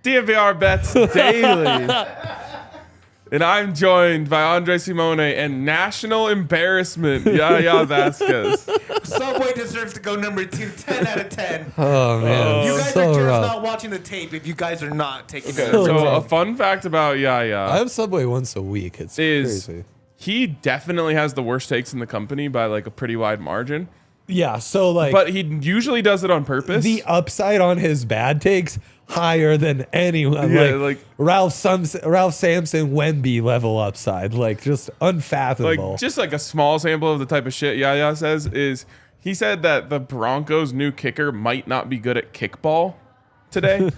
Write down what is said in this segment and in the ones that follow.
DNVR Bets Daily. And I'm joined by Andre Simone and national embarrassment, Yaya Vasquez. Subway deserves to go number 2, 10 out of 10. Oh, man. You guys so are just rough. not watching the tape if you guys are not taking it. So a fun fact about Yaya I have Subway once a week. It's crazy. He definitely has the worst takes in the company by like a pretty wide margin. Yeah, so like... But he usually does it on purpose. The upside on his bad takes higher than anyone. Yeah, like Ralph Sampson, Wemby level upside. Like just unfathomable. Like just like a small sample of the type of shit Yaya says is he said that the Broncos' new kicker might not be good at kickball today.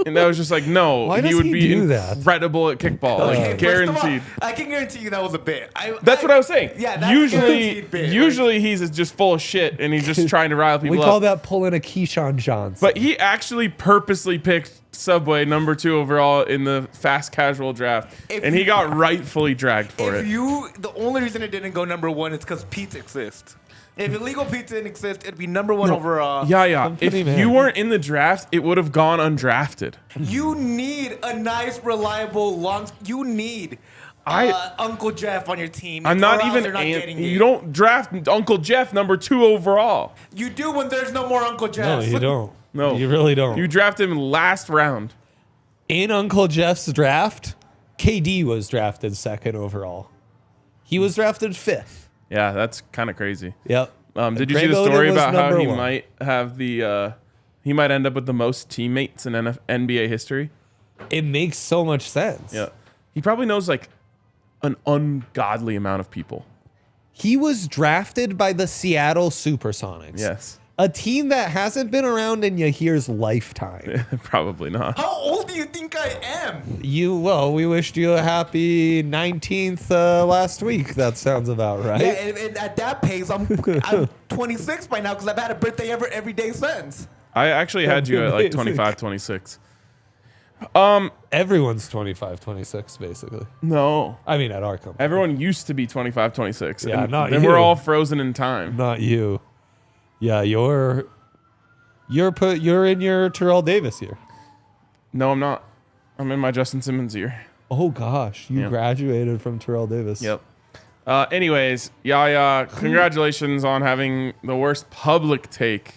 And I was just like, no, Why does he would he be do that? incredible at kickball. Like guaranteed. I can guarantee you that was a bit. That's what I was saying. Yeah, that's a guaranteed bit. Usually he's just full of shit and he's just trying to rile people we up. call that pulling a Keyshawn Johnson. But he actually purposely picked Subway number 2 overall in the fast casual draft, and he got rightfully dragged for it. The only reason it didn't go number 1 is because Pete's exist. If illegal pizza didn't exist, it'd be number 1 overall. Yeah. If you weren't in the draft, it would have gone undrafted. You need a nice, reliable, You need Uncle Jeff on your team. I'm not even. You don't draft Uncle Jeff number 2 overall. You do when there's no more Uncle Jeff. No, you don't. No, you really don't. You draft him last round. In Uncle Jeff's draft, KD was drafted 2nd overall. He was drafted 5th. Yeah, that's kind of crazy. Yep. Did you see the story about how he might have he might end up with the most teammates in NBA history? It makes so much sense. Yeah. He probably knows like an ungodly amount of people. He was drafted by the Seattle Supersonics. Yes. A team that hasn't been around in Yahir's lifetime. Probably not. How old do you think I am? We wished you a happy 19th last week. That sounds about right. Yeah, and at that pace, I'm 26 by now because I've had a birthday every day since. I actually had you at like 25, 26. Everyone's 25, 26, basically. No. I mean, at our company. Everyone used to be 25, 26. Yeah, and not then you. we're all frozen in time. Not you. Yeah, you're in your Terrell Davis year. No, I'm not. I'm in my Justin Simmons year. Oh gosh, you graduated from Terrell Davis. Yep. Anyways, Yaya, congratulations on having the worst public take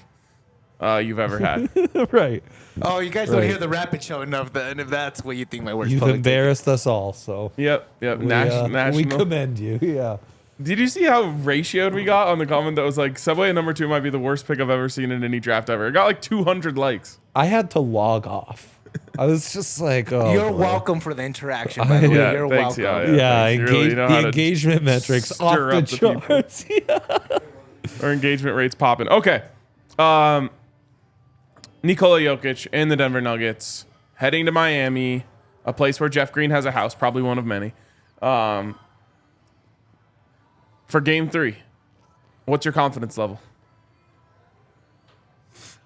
you've ever had. Right. Oh, you guys don't hear the rapid show enough then, if that's what you think my worst You've public embarrassed us all, so. Yep. National. We commend you. Yeah. Did you see how ratioed we got on the comment that was like, Subway at number 2 might be the worst pick I've ever seen in any draft ever? It got like 200 likes. I had to log off. I was just like, oh. You're welcome for the interaction, by the way. You're thanks, welcome. Yeah, the engagement metrics off the charts. Our engagement rate's popping. Okay. Nikola Jokic and the Denver Nuggets heading to Miami, a place where Jeff Green has a house, probably one of many. For game 3, what's your confidence level?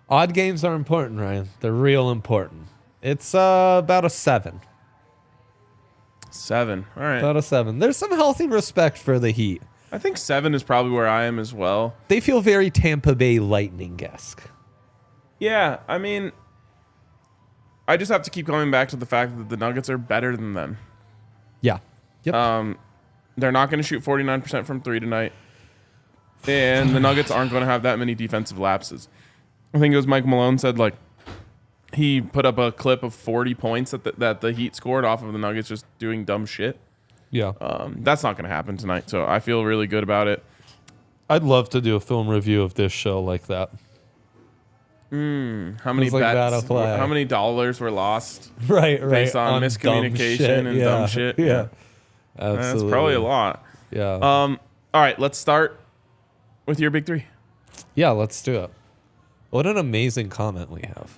Odd games are important, Ryan. They're real important. It's about a 7. 7. All right. About a 7. There's some healthy respect for the Heat. I think 7 is probably where I am as well. They feel very Tampa Bay Lightning-esque. Yeah, I mean, I just have to keep coming back to the fact that the Nuggets are better than them. Yeah. Yep. They're not going to shoot 49% from 3 tonight. And the Nuggets aren't going to have that many defensive lapses. I think it was Mike Malone said, like, he put up a clip of 40 points that the Heat scored off of the Nuggets just doing dumb shit. Yeah. That's not going to happen tonight, so I feel really good about it. I'd love to do a film review of this show like that. How many like bets? play. How many dollars were lost? Right. Based on miscommunication and dumb shit. Yeah. Absolutely. That's probably a lot. Yeah. All right, let's start with your big 3. Yeah, let's do it. What an amazing comment we have.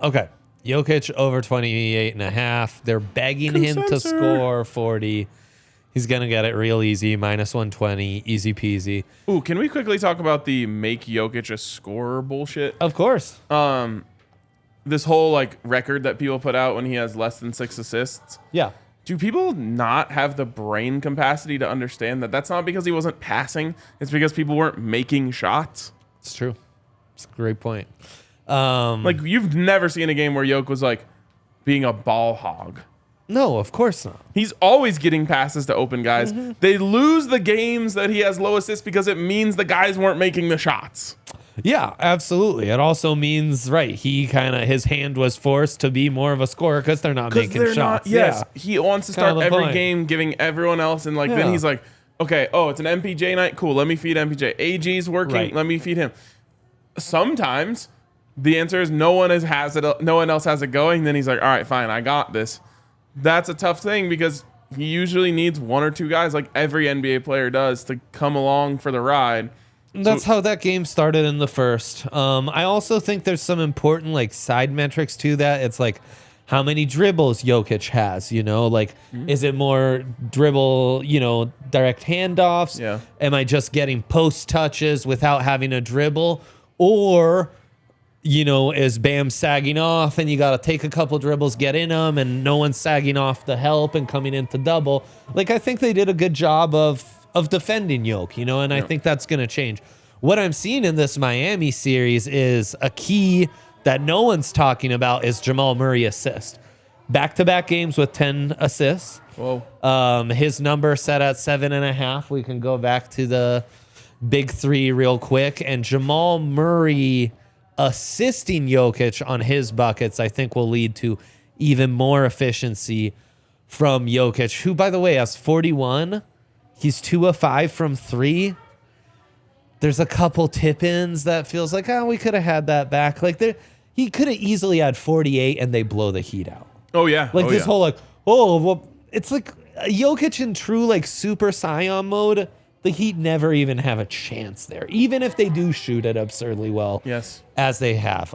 Okay. Jokic over 28.5. They're begging him to score 40. He's going to get it real easy. -120. Easy peasy. Ooh, can we quickly talk about the make Jokic a scorer bullshit? Of course. This whole like record that people put out when he has less than 6 assists. Yeah. Do people not have the brain capacity to understand that that's not because he wasn't passing? It's because people weren't making shots. It's true. It's a great point. Like, you've never seen a game where Jokic was like being a ball hog. No, of course not. He's always getting passes to open guys. They lose the games that he has low assists because it means the guys weren't making the shots. Yeah, absolutely. It also means, right, his hand was forced to be more of a scorer because they're not making shots. Yes, he wants to Kind of start the every point. game giving everyone else, and like then Yeah. he's like, okay, oh, it's an MPJ night, cool, let me feed MPJ. AG's working, Right. let me feed him. Sometimes the answer is no one else has it going. Then he's like, all right, fine, I got this. That's a tough thing because he usually needs one or two guys, like every NBA player does, to come along for the ride. That's how that game started in the first. I also think there's some important like side metrics to that. It's like how many dribbles Jokic has, like is it more dribble, direct handoffs? Yeah. Am I just getting post touches without having a dribble? Or, is Bam sagging off and you got to take a couple dribbles, get in them, and no one's sagging off the help and coming into double? Like, I think they did a good job of defending Jokic, and I think that's going to change. What I'm seeing in this Miami series is a key that no one's talking about is Jamal Murray assist. Back-to-back games with 10 assists. Whoa. His number set at 7.5. We can go back to the big three real quick. And Jamal Murray assisting Jokic on his buckets, I think, will lead to even more efficiency from Jokic, who, by the way, has 41. He's 2 of 5 from 3. There's a couple tip-ins that feels like, we could have had that back. Like, he could have easily had 48 and they blow the Heat out. Oh, yeah. Like, this whole, it's like Jokic in true, like, Super Saiyan mode. The Heat never even have a chance there, even if they do shoot it absurdly well. Yes. As they have.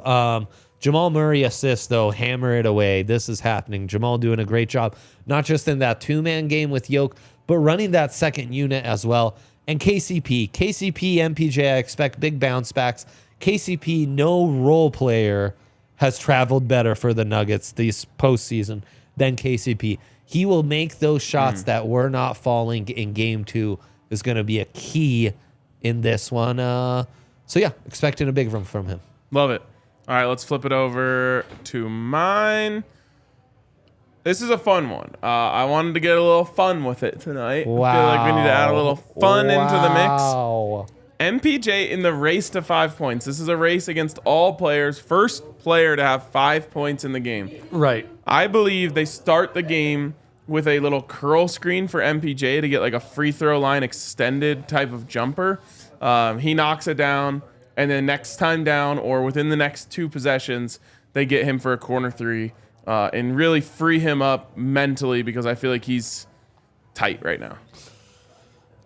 Jamal Murray assists, though, hammer it away. This is happening. Jamal doing a great job, not just in that two-man game with Jokic, but running that second unit as well. And KCP, MPJ, I expect big bounce backs. KCP, no role player has traveled better for the Nuggets this postseason than KCP. He will make those shots that were not falling in game 2 is going to be a key in this one. So, yeah, expecting a big run from him. Love it. All right, let's flip it over to mine. This is a fun one. I wanted to get a little fun with it tonight. Wow. I feel like we need to add a little fun into the mix. Wow. MPJ in the race to 5 points. This is a race against all players. First player to have 5 points in the game. Right. I believe they start the game with a little curl screen for MPJ to get like a free throw line extended type of jumper. He knocks it down, and then next time down or within the next 2 possessions, they get him for a corner 3 and really free him up mentally because I feel like he's tight right now.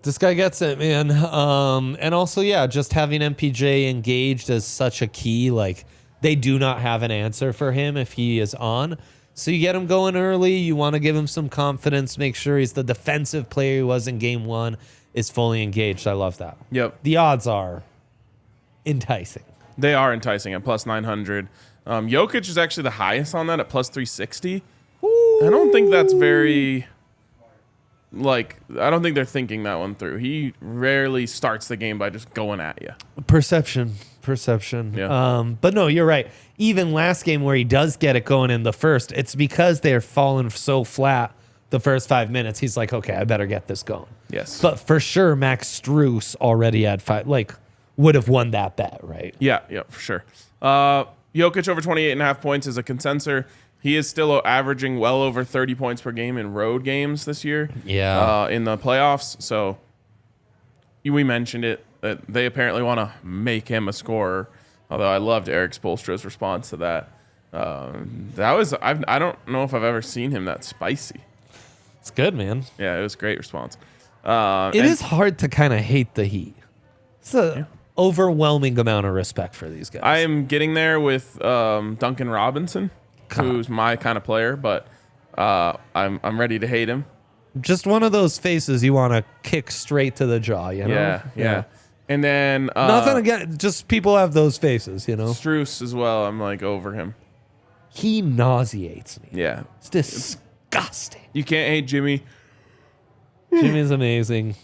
This guy gets it, man. And also, yeah, just having MPJ engaged is such a key. Like, they do not have an answer for him if he is on. So you get him going early. You want to give him some confidence. Make sure he's the defensive player he was in game 1 is fully engaged. I love that. Yep. The odds are enticing. They are enticing at plus 900. Jokic is actually the highest on that at plus 360. I don't think that's very... I don't think they're thinking that one through. He rarely starts the game by just going at you. Perception. Yeah. But no, you're right. Even last game where he does get it going in the first, it's because they're falling so flat the first 5 minutes. He's like, okay, I better get this going. Yes. But for sure, Max Strus already had 5, would have won that bet, right? Yeah, for sure. Jokic over 28.5 points is a consensus. He is still averaging well over 30 points per game in road games this year. Yeah. In the playoffs. So we mentioned it. That they apparently want to make him a scorer. Although I loved Eric Spoelstra's response to that. I don't know if I've ever seen him that spicy. It's good, man. Yeah, it was a great response. It is hard to kind of hate the Heat. It's an overwhelming amount of respect for these guys. I am getting there with Duncan Robinson, who's my kind of player, but I'm ready to hate him. Just one of those faces you want to kick straight to the jaw, you know? Yeah. And then nothing again. Just people have those faces, you know. Strus as well. I'm over him. He nauseates me. Yeah, It's disgusting. you can't hate Jimmy. Jimmy's amazing.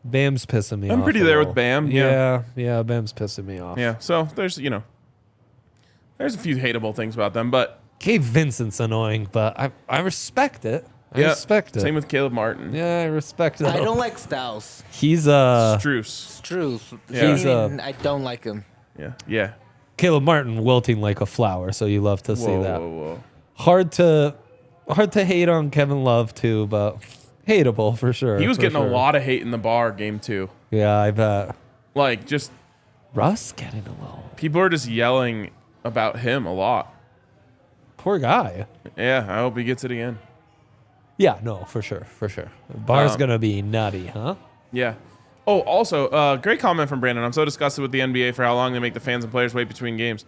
Bam's pissing me off. I'm pretty a there little. with Bam. Yeah, Bam's pissing me off. Yeah. So there's There's a few hateable things about them, but Gabe Vincent's annoying, but I respect it. I respect it. Same with Caleb Martin. Yeah, I respect it. I don't like Styles. He's Struce. Struce. Yeah. He's I don't like him. Yeah. Caleb Martin wilting like a flower, so you love to see that. Whoa. Hard to hate on Kevin Love too, but hateable for sure. He was for getting sure. a lot of hate in the bar game 2. Yeah, I bet. Like, just Russ getting a little. people are just yelling about him a lot. Poor guy. Yeah, I hope he gets it again. Yeah, no, for sure. The bar's gonna be nutty, huh? Yeah. Oh, also, great comment from Brandon. I'm so disgusted with the NBA for how long they make the fans and players wait between games.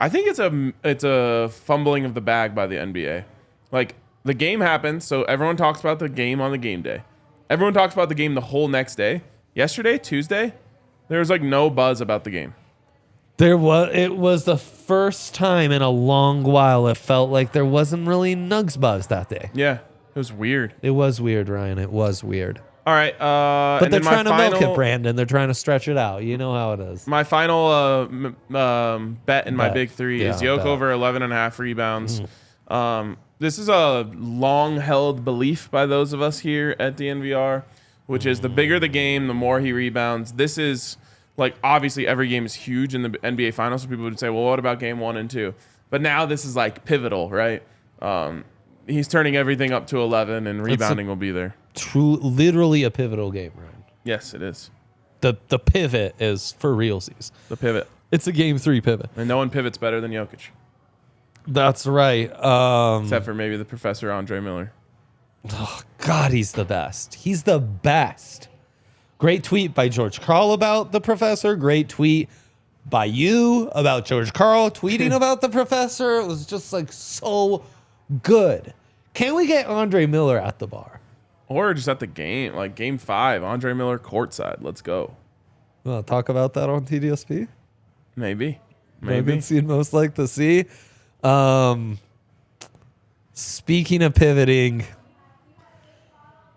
I think it's a fumbling of the bag by the NBA. Like, the game happens, so everyone talks about the game on the game day. Everyone talks about the game the whole next day. Yesterday, Tuesday, there was like no buzz about the game. It was the first time in a long while it felt like there wasn't really Nugs buzz that day. Yeah, it was weird. It was weird, Ryan. It was weird. All right, But they're trying to milk it, Brandon. They're trying to stretch it out. You know how it is. My final bet in my Bet. big 3 is Yeah, Yoke bet. over 11.5 rebounds. This is a long-held belief by those of us here at DNVR, which is the bigger the game, the more he rebounds. This is, like, obviously every game is huge in the NBA Finals, so people would say, well, what about game 1 and 2? But now this is, like, pivotal, right? He's turning everything up to 11, and rebounding will be there. Literally a pivotal game, Ryan. Yes, it is. The pivot is for realsies. The pivot. It's a game 3 pivot. And no one pivots better than Jokic, That's right. except for maybe the Professor Andre Miller. Oh, God, he's the best. He's the best. Great tweet by George Carl about the professor. Great tweet by you about George Carl tweeting about the professor. It was just like so good. Can we get Andre Miller at the bar? Or just at the game, like game 5, Andre Miller courtside. Let's go. Want to talk about that on TDSP? Maybe. You'd most like to see. Speaking of pivoting,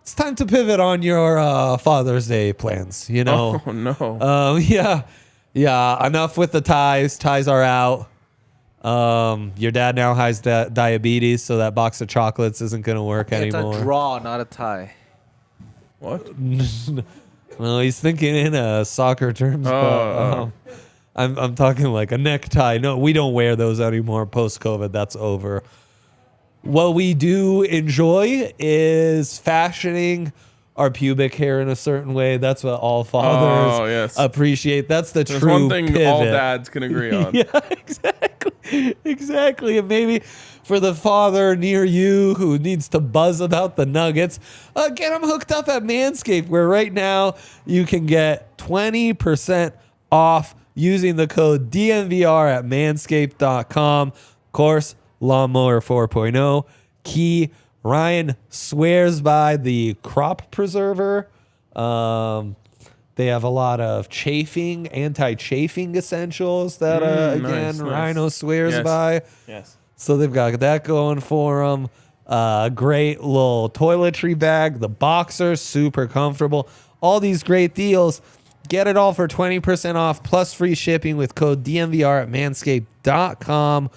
it's time to pivot on your Father's Day plans. You know, Oh, no. yeah. Enough with the ties. Ties are out. Your dad now has diabetes, so that box of chocolates isn't going to work It's anymore. a draw, not a tie. What? Well, he's thinking in soccer terms. But, I'm talking like a necktie. No, we don't wear those anymore. Post-COVID, that's over. What we do enjoy is fashioning our pubic hair in a certain way. That's what all fathers appreciate. That's the There's true one thing pivot. all dads can agree on. Yeah, exactly. And maybe for the father near you who needs to buzz about the Nuggets, get them hooked up at Manscaped, where right now you can get 20% off using the code DNVR at manscaped.com. Of course, Lawnmower 4.0. Key Ryan swears by the crop preserver. They have a lot of anti-chafing essentials that, nice. Rhino swears by. Yes. So they've got that going for them. Great little toiletry bag. The boxer, super comfortable. All these great deals. Get it all for 20% off plus free shipping with code DNVR at manscaped.com.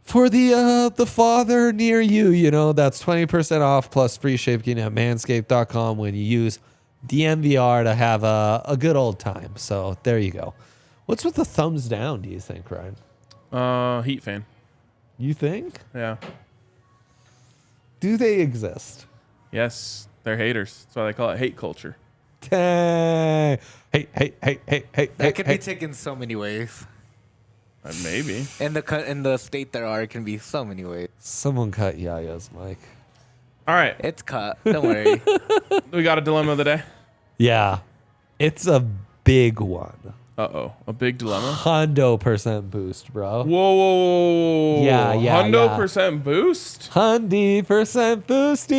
For the father near you, you know, that's 20% off plus free shipping at manscaped.com when you use DNVR to have a good old time. So there you go. What's with the thumbs down, do you think, Ryan? Heat fan. You think? Yeah. Do they exist? Yes. They're haters. That's why they call it hate culture. Hey. That could be taken so many ways. Maybe. In the state there are, it can be so many ways. Someone cut Yaya's mic. All right. It's cut. Don't worry. We got a dilemma of the day. Yeah. It's a big one. Uh-oh. A big dilemma. Hundo percent boost, bro. Whoa. Yeah. Hundo percent boost? Hundy percent boosty.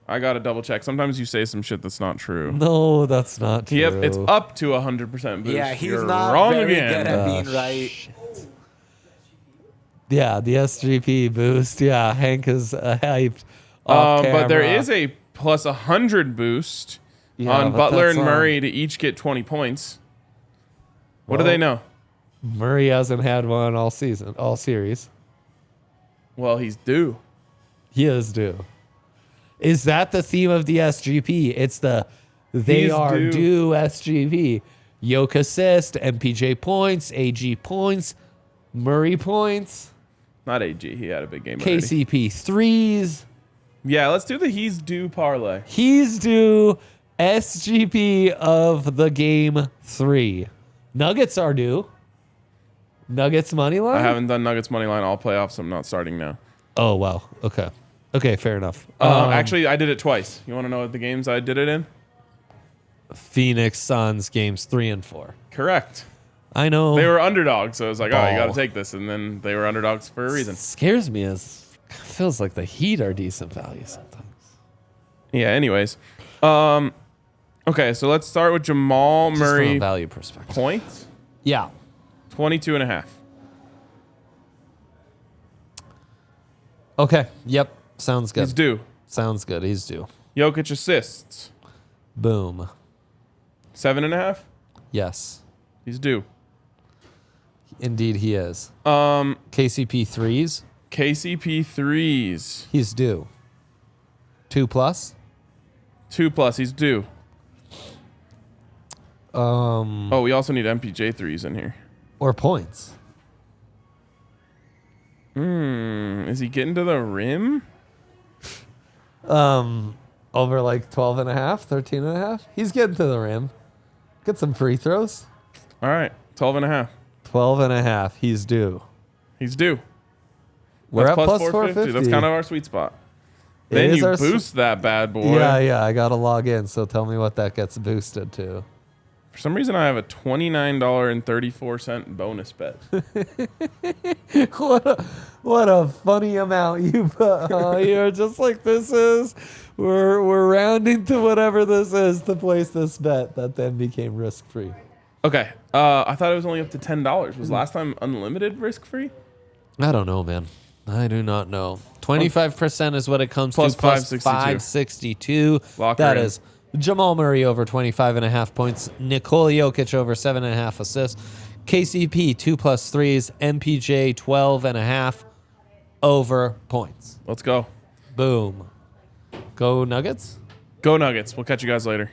I got to double check. Sometimes you say some shit that's not true. No, that's not true. Yep, it's up to 100% boost. Yeah, he's You're not wrong very again. good at being right. Shit. Yeah, the SGP boost. Yeah, Hank is hyped off camera. But there is a plus 100 boost Yeah, on but Butler that's and Murray to each get 20 points. What do Well, they know? Murray hasn't had one all season, all series. Well, he's due. He is due. Is that the theme of the SGP? It's the they He's are due. due SGP. Yoke assist, MPJ points, AG points, Murray points, Not AG. He had a big game already. KCP threes. Yeah, let's do the he's due parlay. He's due SGP of the game 3. Nuggets are due. Nuggets money line? I haven't done Nuggets money line all playoffs. So I'm not starting now. Oh, wow. Okay. Okay, fair enough. Actually, I did it twice. You want to know what the games I did it in? Phoenix Suns games 3 and 4. Correct. I know. They were underdogs, so I was like, oh, you got to Ball. take this. And then they were underdogs for a reason. Scares me as feels like the Heat are decent value sometimes. Yeah, anyways. Okay, so let's start with Jamal Just from a Murray value perspective. points. Yeah. 22.5. Okay. Yep. Sounds good. He's due. Sounds good. He's due. Jokic assists. Boom. 7.5. Yes. He's due. Indeed he is. KCP threes. KCP threes. He's due. 2+. 2+. He's due. Oh, we also need MPJ threes in here. Or points. Is he getting to the rim? Over like 12 and a half, 13 and a half. He's getting to the rim. Get some free throws. All right, 12.5. 12 and a half. He's due. He's due. We're That's at plus 450. 450. That's kind of our sweet spot. It Then is you our boost that bad boy. Yeah. I got to log in. So tell me what that gets boosted to. For some reason, I have a $29.34 bonus bet. What a funny amount you put on here. Just like this is. We're rounding to whatever this is to place this bet that then became risk free. Okay, I thought it was only up to $10. Was last time unlimited risk free? I don't know, man. I do not know. 25% is what it comes Plus to. Plus 562. 562. Lock her That in. is Jamal Murray over 25.5 points. Nikola Jokic over 7.5 assists. KCP 2+ threes. MPJ 12.5 over points. Let's go. Boom. Go Nuggets. Go Nuggets. We'll catch you guys later.